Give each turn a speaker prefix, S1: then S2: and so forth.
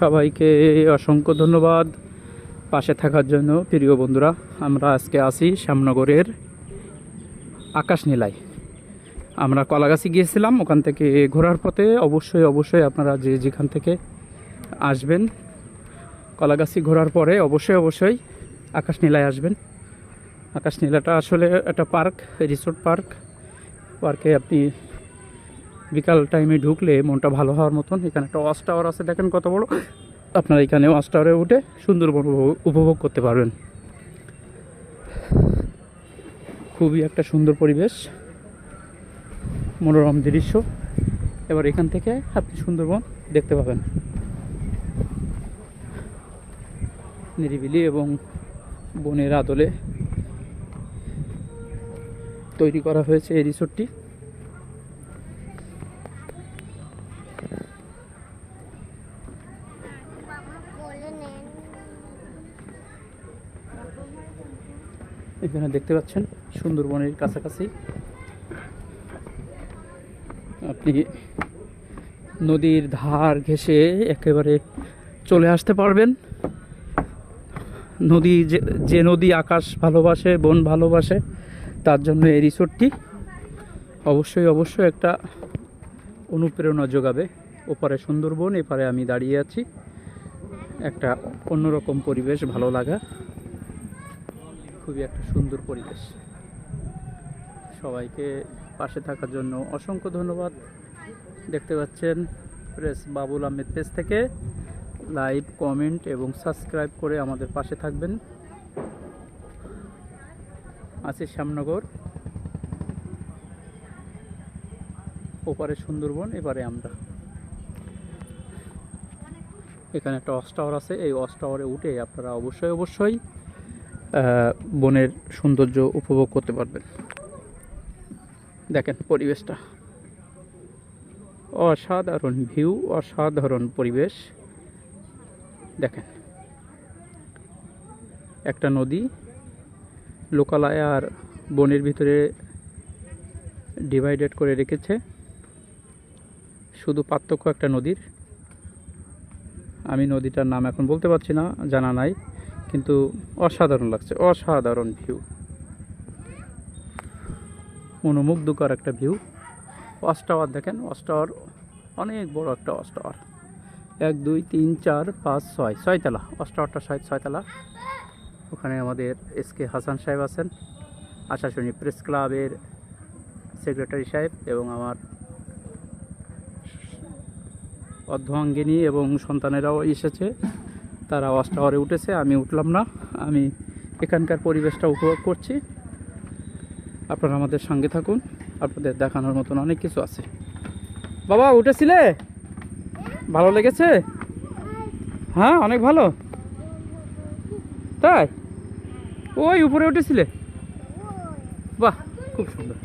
S1: সবাইকে অসংখ্য ধন্যবাদ পাশে থাকার জন্য। প্রিয় বন্ধুরা, আমরা আজকে আছি শ্যামনগরের আকাশ নীলায়। আমরা কলাগাছি গিয়েছিলাম, ওখান থেকে ঘোরার পথে অবশ্যই আপনারা যে যেখান থেকে আসবেন, কলাগাছি ঘোরার পরে অবশ্যই আকাশ নীলায় আসবেন। আকাশ নীলাটা আসলে একটা পার্ক, রিসোর্ট পার্কে আপনি বিকাল টাইমে ঢুকলে মনটা ভালো হওয়ার মতন। এখানে একটা ওয়াচ টাওয়ার আছে, দেখেন কত বড়। আপনারা এখানে ওয়াচ টাওয়ারে উঠে সুন্দরবন উপভোগ করতে পারবেন। খুবই একটা সুন্দর পরিবেশ, মনোরম দৃশ্য। এবার এখান থেকে আপনি সুন্দরবন দেখতে পাবেন নিরিবিলি এবং বনের আদলে তৈরি করা হয়েছে এই রিসোর্টটি। এখানে দেখতে পাচ্ছেন সুন্দরবনের কাছাকাছি আপনি নদীর ধার ঘেঁষে একেবারে চলে আসতে পারবেন। নদী যে নদী আকাশ ভালোবাসে, বন ভালোবাসে, তার জন্য এই রিসোর্টটি অবশ্যই একটা অনুপ্রেরণা যোগাবে। ওপারে সুন্দরবন, এপারে আমি দাঁড়িয়ে আছি, একটা অন্যরকম পরিবেশ, ভালো লাগা, খুবই একটা সুন্দর পরিবেশ। সবাইকে পাশে থাকার জন্য অসংখ্য ধন্যবাদ। দেখতে পাচ্ছেন প্রেস বাবুল আহমেদ পেজ থেকে লাইক, কমেন্ট এবং সাবস্ক্রাইব করে আমাদের পাশে থাকবেন। আছি শ্যামনগর, ওপারে সুন্দরবন, এবারে আমরা। এখানে একটা ওয়াচ টাওয়ার আছে, এই ওয়াচ টাওয়ারে উঠে আপনারা অবশ্যই বনের সৌন্দর্য উপভোগ করতে পারবেন। দেখেন পরিবেশটা, অসাধারণ ভিউ, অসাধারণ পরিবেশ। দেখেন একটা নদী লোকালয় আর বনের ভিতরে ডিভাইডেড করে রেখেছে, শুধু পার্থক্য একটা নদীর। আমি নদীটার নাম এখন বলতে পারছি না, জানা নাই, কিন্তু অসাধারণ লাগছে, অসাধারণ ভিউ, মনোমুগ্ধকর একটা ভিউ। ওয়াচ টাওয়ার দেখেন, ওয়াচ টাওয়ার অনেক বড় একটা ওয়াচ টাওয়ার, 1 2 3 4 5 6 ছয়তলা। ওয়াচ টাওয়ারটা 6তলা। ওখানে আমাদের SK হাসান সাহেব আছেন, আশাশুনি প্রেস ক্লাবের সেক্রেটারি সাহেব, এবং আমার অর্ধাঙ্গিনী এবং সন্তানেরাও এসেছে, তারা ওয়াচ টাওয়ারে উঠেছে, আমি উঠলাম না। আমি এখানকার পরিবেশটা উপভোগ করছি। আপনারা আমাদের সঙ্গে থাকুন, আপনাদের দেখানোর মতন অনেক কিছু আছে। বাবা উঠেছিলে? ভালো লেগেছে? হ্যাঁ, অনেক ভালো। তাই? ওই উপরে উঠেছিলে? বাহ, খুব সুন্দর।